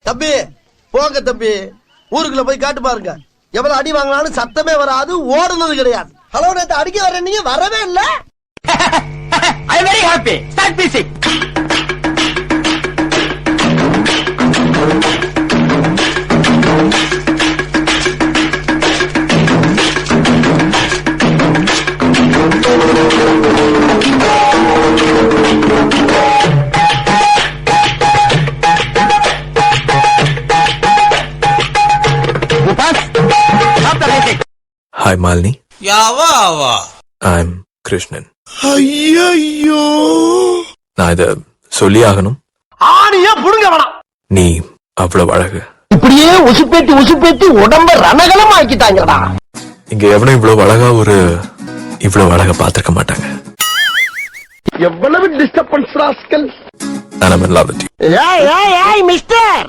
தம்பி போங்க தம்பி, ஊருக்குள்ள போய் காட்டு பாருங்க. எவ்வளவு அடி வாங்கினாலும் சத்தமே வராது, ஓடுனது கிடையாது. ஹலோ, நேத்து அடிக்க வர நீங்க வரவே இல்ல. I very happy. Start music. Hi Malini. யாவா I'm Krishnan. ஐயோ நான் இத சொல்லி ஆகணும். ஆணியா புடுங்க வேணாம். நீ அவ்வளவு அழகு. இப்படியே உசுப்பேத்தி உடம்ப ரணகலம் ஆக்கிட்டாங்கடா. இங்க எவனும் இவ்வளவு அழகா இவ்வளவு அழகா பாத்துக்க மாட்டாங்க. எவ்வளவு disturbance rascal. I'm in love with you. ஏய் மிஸ்டர்,